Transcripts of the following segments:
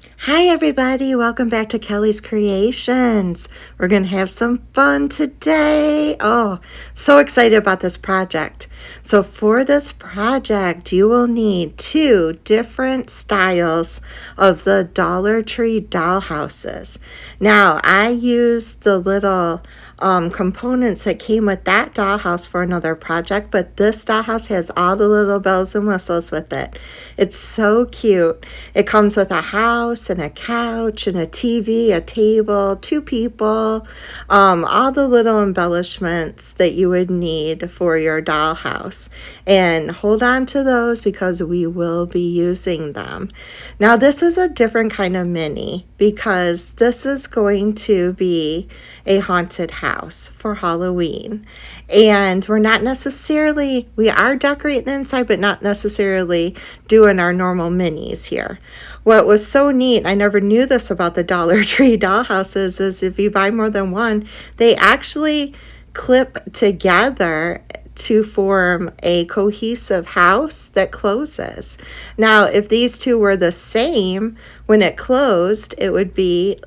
Hi everybody, welcome back to Kelly's Creations. We're going to have some fun today. Oh, so excited about this project. So for this project, you will need 2 different styles of the Dollar Tree doll houses. Now, I used the little components that came with that dollhouse for another project, but this dollhouse has all the little bells and whistles with it. It's so cute. It comes with a house and a couch and a TV, a table, 2 people, all the little embellishments that you would need for your dollhouse. And hold on to those because we will be using them. Now, this is a different kind of mini because this is going to be a haunted house for Halloween. And we are decorating the inside, but not necessarily doing our normal minis here. What was so neat, I never knew this about the Dollar Tree dollhouses, is if you buy more than one, they actually clip together to form a cohesive house that closes. Now, if these two were the same, when it closed, it would be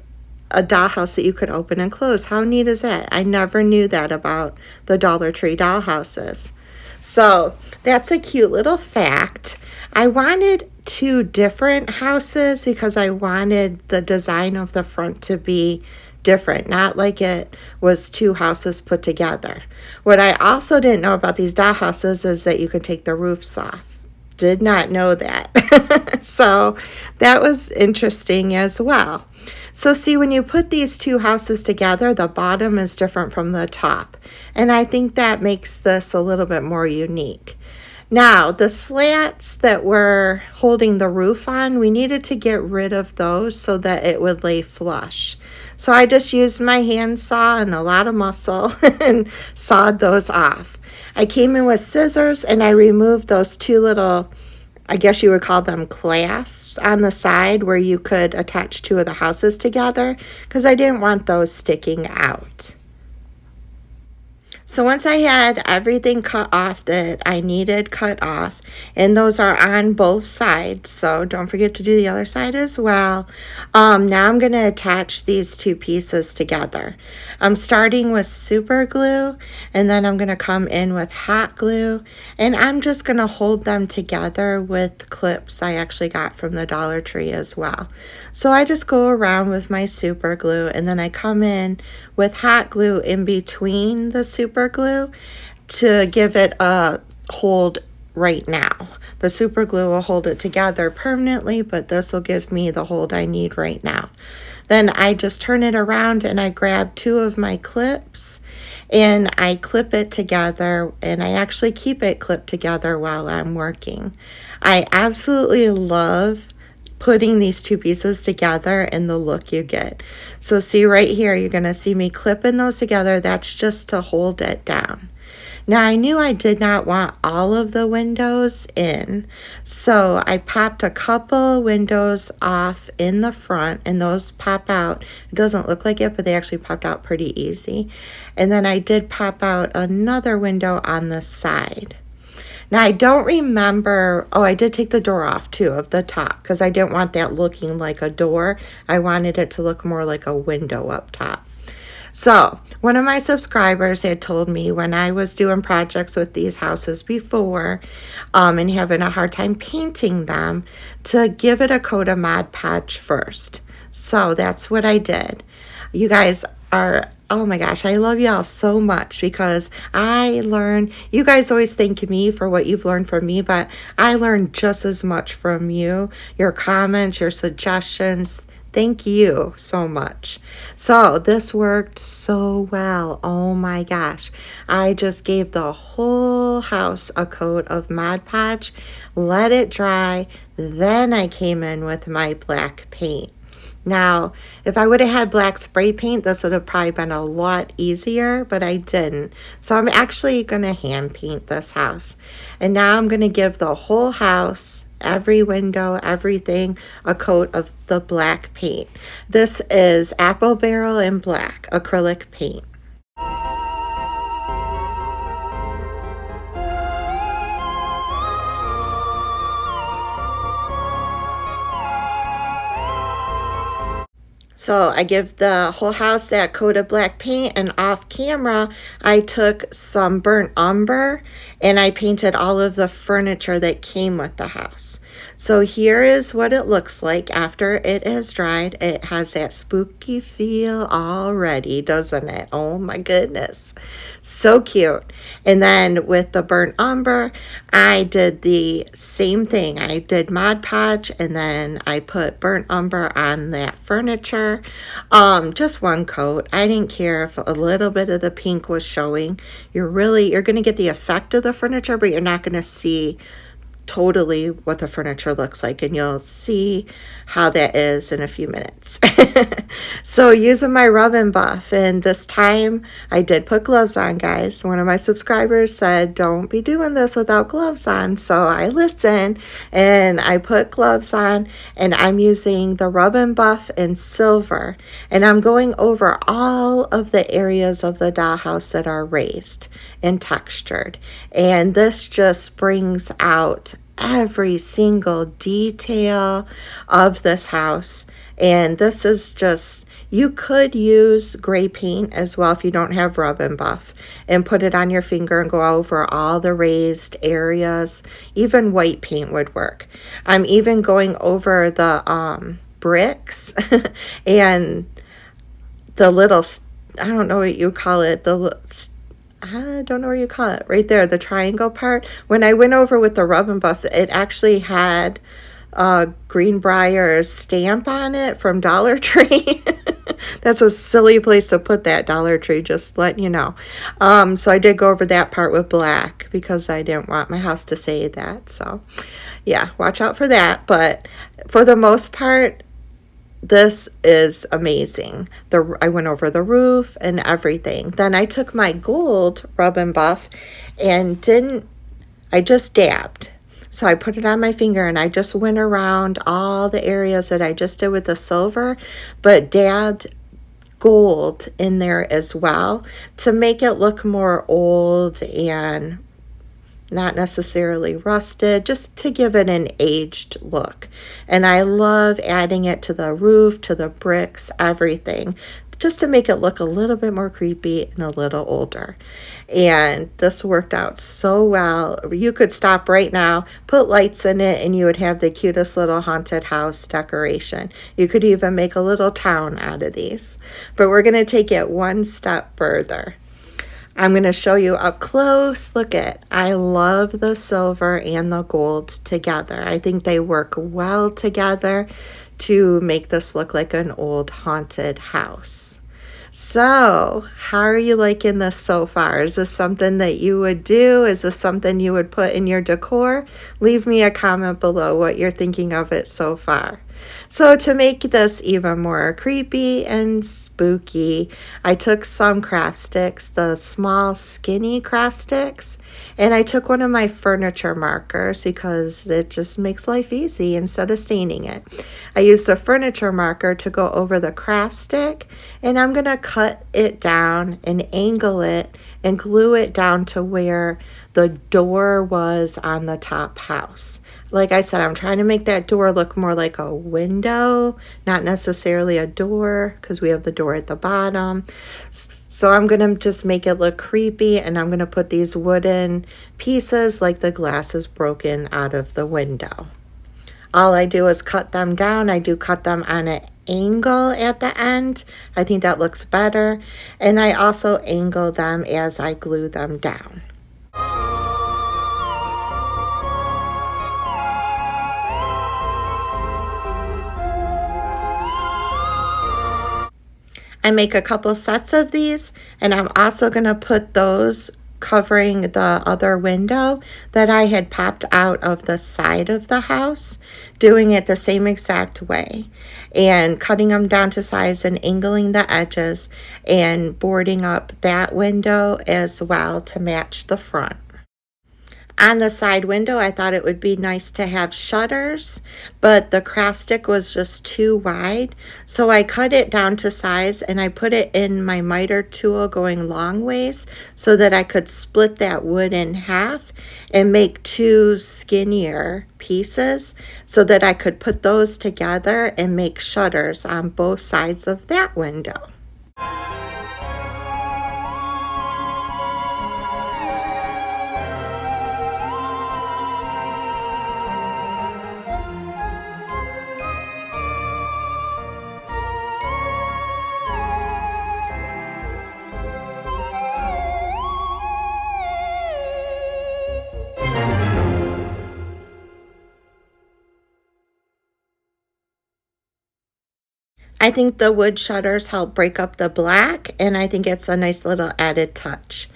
a dollhouse that you could open and close. How neat is that? I never knew that about the Dollar Tree dollhouses. So that's a cute little fact. I wanted 2 different houses because I wanted the design of the front to be different, not like it was 2 houses put together. What I also didn't know about these dollhouses is that you could take the roofs off. Did not know that. So that was interesting as well. So see, when you put these 2 houses together, the bottom is different from the top. And I think that makes this a little bit more unique. Now, the slats that were holding the roof on, we needed to get rid of those so that it would lay flush. So I just used my handsaw and a lot of muscle and sawed those off. I came in with scissors and I removed those 2 little, I guess you would call them clasps on the side where you could attach 2 of the houses together because I didn't want those sticking out. So once I had everything cut off that I needed cut off, and those are on both sides, so don't forget to do the other side as well. Now I'm going to attach these 2 pieces together. I'm starting with super glue, and then I'm going to come in with hot glue, and I'm just going to hold them together with clips I actually got from the Dollar Tree as well. So I just go around with my super glue, and then I come in with hot glue in between the super glue to give it a hold right now. The super glue will hold it together permanently, but this will give me the hold I need right now. Then I just turn it around and I grab 2 of my clips and I clip it together, and I actually keep it clipped together while I'm working. I absolutely love putting these 2 pieces together and the look you get. So see right here, you're going to see me clipping those together. That's just to hold it down. Now I knew I did not want all of the windows in, so I popped a couple windows off in the front, and those pop out. It doesn't look like it, but they actually popped out pretty easy. And then I did pop out another window on the side. Now, I don't remember, I did take the door off too of the top because I didn't want that looking like a door. I wanted it to look more like a window up top. So, one of my subscribers had told me when I was doing projects with these houses before and having a hard time painting them to give it a coat of Mod Podge first. So, that's what I did. You guys are, oh my gosh, I love y'all so much because you guys always thank me for what you've learned from me, but I learned just as much from you, your comments, your suggestions. Thank you so much. So this worked so well. Oh my gosh. I just gave the whole house a coat of Mod Podge, let it dry, then I came in with my black paint. Now, if I would have had black spray paint, this would have probably been a lot easier, but I didn't. So I'm actually going to hand paint this house. And now I'm going to give the whole house, every window, everything, a coat of the black paint. This is Apple Barrel and Black acrylic paint. So I give the whole house that coat of black paint, and off camera, I took some burnt umber and I painted all of the furniture that came with the house. So here is what it looks like after it is dried. It has that spooky feel already, doesn't it? Oh my goodness. So cute. And then with the burnt umber, I did the same thing. I did Mod Podge and then I put burnt umber on that furniture. Just one coat. I didn't care if a little bit of the pink was showing. You're going to get the effect of the furniture, but you're not going to see totally what the furniture looks like, and you'll see how that is in a few minutes. So using my rub and buff, and this time I did put gloves on, guys. One of my subscribers said don't be doing this without gloves on, so I listened and I put gloves on, and I'm using the rub and buff in silver, and I'm going over all of the areas of the dollhouse that are raised and textured, and this just brings out every single detail of this house. And this is just, you could use gray paint as well if you don't have rub and buff, and put it on your finger and go over all the raised areas. Even white paint would work. I'm even going over the bricks and the little, I don't know what you call it, I don't know what you call it, right there, the triangle part. When I went over with the rub and buff, it actually had Greenbrier's stamp on it from Dollar Tree. That's a silly place to put that, Dollar Tree, just letting you know. So I did go over that part with black because I didn't want my house to say that. So yeah, watch out for that. But for the most part, this is amazing. I went over the roof and everything. Then I took my gold rub and buff and I just dabbed. So I put it on my finger and I just went around all the areas that I just did with the silver, but dabbed gold in there as well to make it look more old and not necessarily rusted, just to give it an aged look. And I love adding it to the roof, to the bricks, everything, just to make it look a little bit more creepy and a little older. And this worked out so well. You could stop right now, put lights in it, and you would have the cutest little haunted house decoration. You could even make a little town out of these. But we're going to take it one step further. I'm going to show you up close. Look at, I love the silver and the gold together. I think they work well together to make this look like an old haunted house. So, how are you liking this so far? Is this something that you would do? Is this something you would put in your decor? Leave me a comment below what you're thinking of it so far. So to make this even more creepy and spooky, I took some craft sticks, the small skinny craft sticks, and I took one of my furniture markers because it just makes life easy instead of staining it. I used the furniture marker to go over the craft stick, and I'm going to cut it down and angle it and glue it down to where the door was on the top house. Like I said, I'm trying to make that door look more like a window, not necessarily a door, because we have the door at the bottom. So I'm going to just make it look creepy, and I'm going to put these wooden pieces like the glass is broken out of the window. All I do is cut them down. I do cut them on an angle at the end. I think that looks better. And I also angle them as I glue them down. I make a couple sets of these, and I'm also going to put those covering the other window that I had popped out of the side of the house, doing it the same exact way and cutting them down to size and angling the edges and boarding up that window as well to match the front. On the side window, I thought it would be nice to have shutters, but the craft stick was just too wide. So I cut it down to size and I put it in my miter tool going long ways so that I could split that wood in half and make two skinnier pieces so that I could put those together and make shutters on both sides of that window. I think the wood shutters help break up the black, and I think it's a nice little added touch.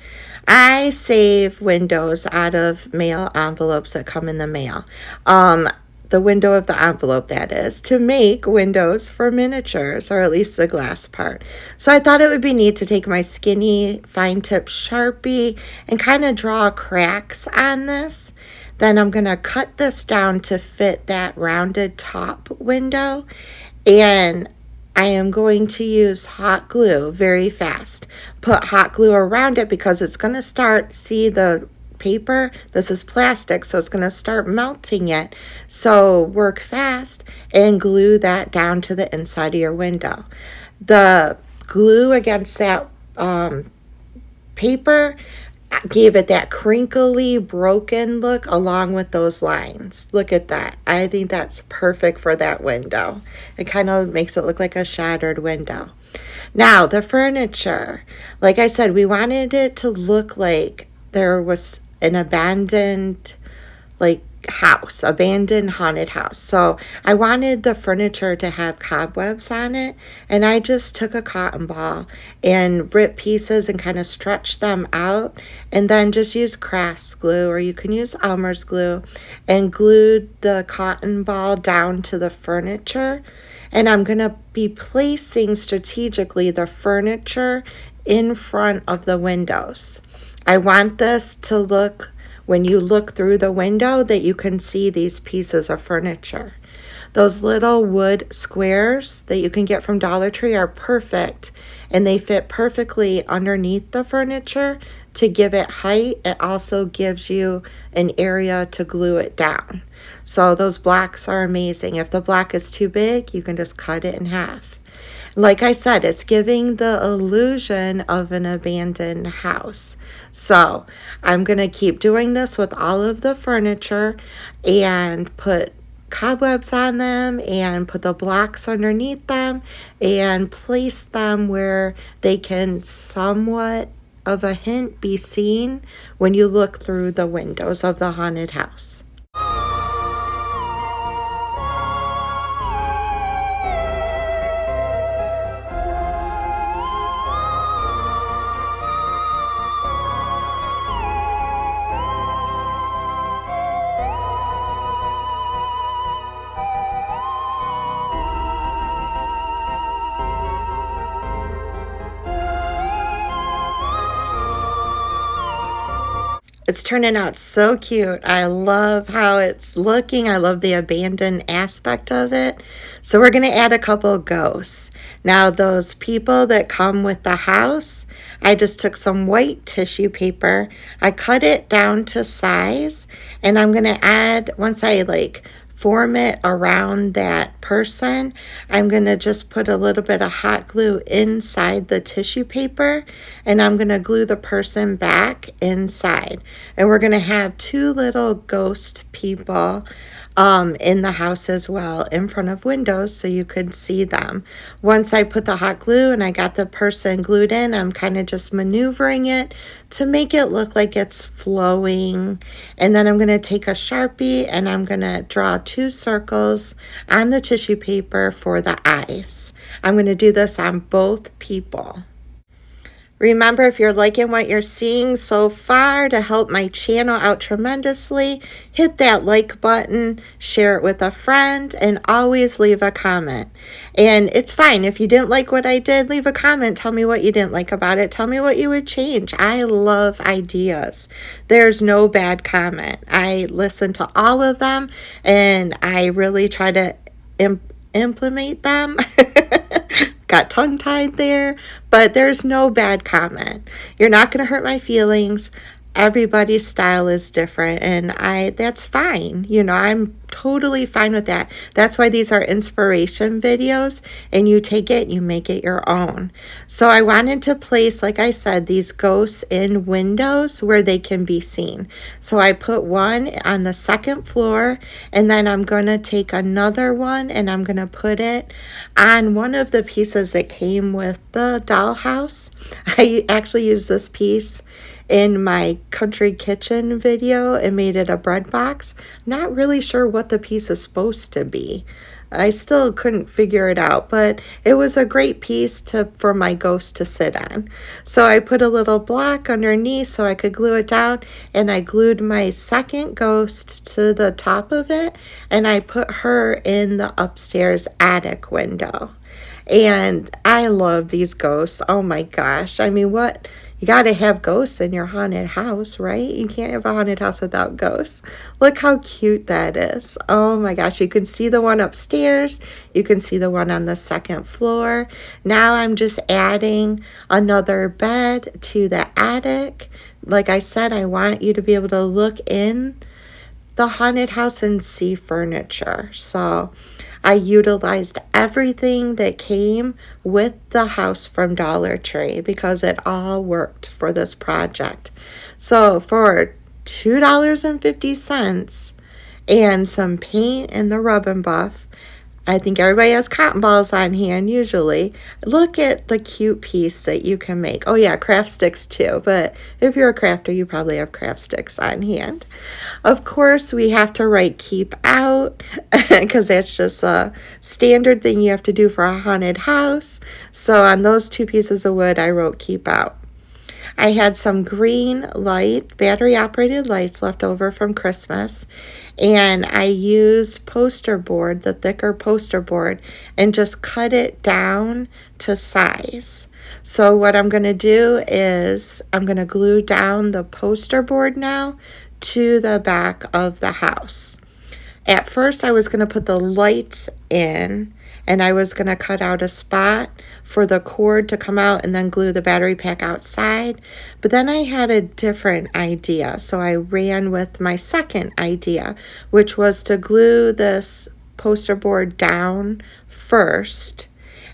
I save windows out of mail envelopes that come in the mail. The window of the envelope, that is, to make windows for miniatures, or at least the glass part. So I thought it would be neat to take my skinny fine tip Sharpie and kind of draw cracks on this. Then I'm going to cut this down to fit that rounded top window. And I am going to use hot glue very fast. Put hot glue around it because it's going to start, see the paper? This is plastic, so it's going to start melting it. So work fast and glue that down to the inside of your window. The glue against that paper gave it that crinkly, broken look along with those lines. Look at that. I think that's perfect for that window. It kind of makes it look like a shattered window. Now, the furniture. Like I said, we wanted it to look like there was an abandoned, like, house, abandoned haunted house. So I wanted the furniture to have cobwebs on it, and I just took a cotton ball and ripped pieces and kind of stretched them out, and then just used crafts glue, or you can use Elmer's glue, and glued the cotton ball down to the furniture. And I'm going to be placing strategically the furniture in front of the windows. I want this to look, when you look through the window, that you can see these pieces of furniture. Those little wood squares that you can get from Dollar Tree are perfect, and they fit perfectly underneath the furniture to give it height. It also gives you an area to glue it down. So those blocks are amazing. If the block is too big, you can just cut it in half. Like I said, it's giving the illusion of an abandoned house. So I'm going to keep doing this with all of the furniture and put cobwebs on them and put the blocks underneath them and place them where they can somewhat of a hint be seen when you look through the windows of the haunted house. It's turning out so cute. I love how it's looking. I love the abandoned aspect of it. So we're going to add a couple ghosts. Now, those people that come with the house, I just took some white tissue paper. I cut it down to size, and I'm going to add, once I form it around that person, I'm going to just put a little bit of hot glue inside the tissue paper, and I'm going to glue the person back inside. And we're going to have two little ghost people in the house as well, in front of windows, so you could see them. Once I put the hot glue and I got the person glued in, I'm kind of just maneuvering it to make it look like it's flowing. And then I'm going to take a Sharpie and I'm going to draw two circles on the tissue paper for the eyes. I'm going to do this on both people. Remember, if you're liking what you're seeing so far, to help my channel out tremendously, hit that like button, share it with a friend, and always leave a comment. And it's fine. If you didn't like what I did, leave a comment. Tell me what you didn't like about it. Tell me what you would change. I love ideas. There's no bad comment. I listen to all of them, and I really try to implement them. Got tongue-tied there, but there's no bad comment. You're not going to hurt my feelings. Everybody's style is different, and that's fine. I'm totally fine with that. That's why these are inspiration videos, and you take it and you make it your own. So I wanted to place, like I said, these ghosts in windows where they can be seen. So I put one on the second floor, and then I'm going to take another one and I'm going to put it on one of the pieces that came with the dollhouse. I actually used this piece in my country kitchen video and made it a bread box. Not really sure what the piece is supposed to be. I still couldn't figure it out, but it was a great piece for my ghost to sit on. So I put a little block underneath so I could glue it down, and I glued my second ghost to the top of it, and I put her in the upstairs attic window. And I love these ghosts. Oh my gosh. I mean, what? You got to have ghosts in your haunted house, right? You can't have a haunted house without ghosts. Look how cute that is. Oh my gosh. You can see the one upstairs. You can see the one on the second floor. Now I'm just adding another bed to the attic. Like I said, I want you to be able to look in the haunted house and see furniture. So I utilized everything that came with the house from Dollar Tree because it all worked for this project. So for $2.50 and some paint and the rub and buff, I think everybody has cotton balls on hand usually. Look at the cute piece that you can make. Oh yeah, craft sticks too, but if you're a crafter, you probably have craft sticks on hand. Of course, we have to write keep out because that's just a standard thing you have to do for a haunted house. So on those two pieces of wood, I wrote keep out. I had some green light, battery operated lights left over from Christmas, and I used poster board, the thicker poster board, and just cut it down to size. So what I'm going to do is I'm going to glue down the poster board now to the back of the house. At first I was going to put the lights in, and I was going to cut out a spot for the cord to come out and then glue the battery pack outside. But then I had a different idea, so I ran with my second idea, which was to glue this poster board down first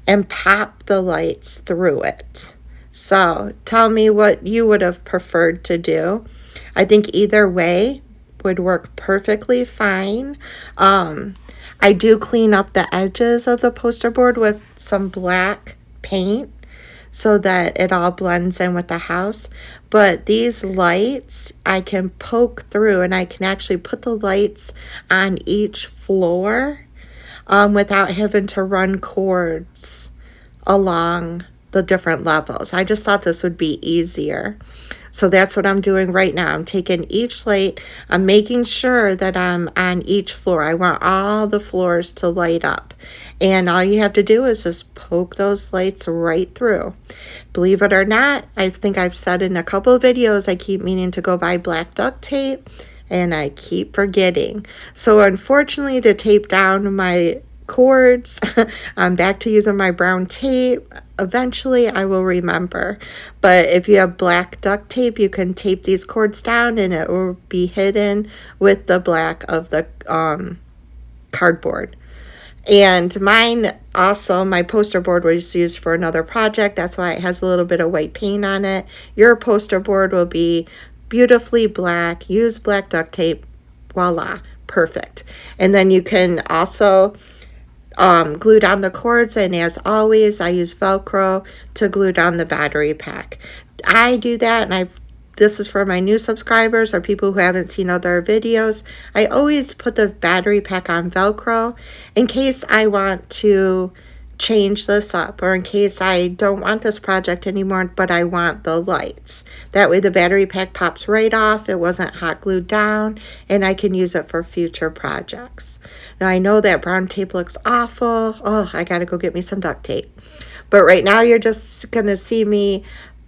and pop the lights through it. So tell me what you would have preferred to do. I think either way would work perfectly fine. I do clean up the edges of the poster board with some black paint so that it all blends in with the house. But these lights, I can poke through, and I can actually put the lights on each floor without having to run cords along the different levels. I just thought this would be easier. So that's what I'm doing right now. I'm taking each light, I'm making sure that I'm on each floor. I want all the floors to light up. And all you have to do is just poke those lights right through. Believe it or not, I think I've said in a couple of videos, I keep meaning to go buy black duct tape, and I keep forgetting. So unfortunately, to tape down my cords, I'm back to using my brown tape. Eventually I will remember, but if you have black duct tape, you can tape these cords down and it will be hidden with the black of the cardboard. And mine also, my poster board was used for another project. That's why it has a little bit of white paint on it. Your poster board will be beautifully black. Use black duct tape. Voila, perfect. And then you can also glue down the cords, and as always I use Velcro to glue down the battery pack. I do that, and this is for my new subscribers or people who haven't seen other videos. I always put the battery pack on Velcro in case I want to change this up, or in case I don't want this project anymore, but I want the lights. That way the battery pack pops right off, it wasn't hot glued down, and I can use it for future projects. Now I know that brown tape looks awful. Oh, I gotta go get me some duct tape. But right now you're just gonna see me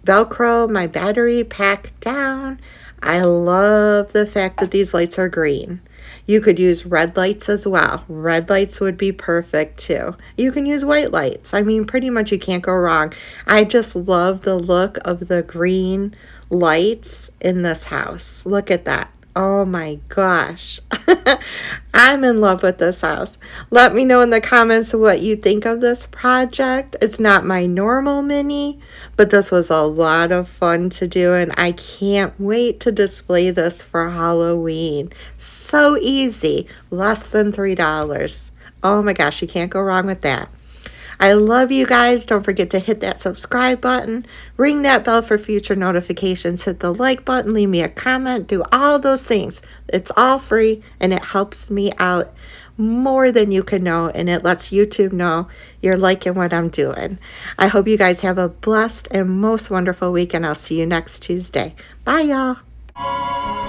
Velcro my battery pack down. I love the fact that these lights are green. You could use red lights as well. Red lights would be perfect too. You can use white lights. I mean, pretty much you can't go wrong. I just love the look of the green lights in this house. Look at that. Oh my gosh. I'm in love with this house. Let me know in the comments what you think of this project. It's not my normal mini, but this was a lot of fun to do, and I can't wait to display this for Halloween. So easy, less than $3. Oh my gosh, you can't go wrong with that. I love you guys. Don't forget to hit that subscribe button, ring that bell for future notifications, hit the like button, leave me a comment, do all those things. It's all free and it helps me out more than you can know, and it lets YouTube know you're liking what I'm doing. I hope you guys have a blessed and most wonderful week, and I'll see you next Tuesday. Bye, y'all.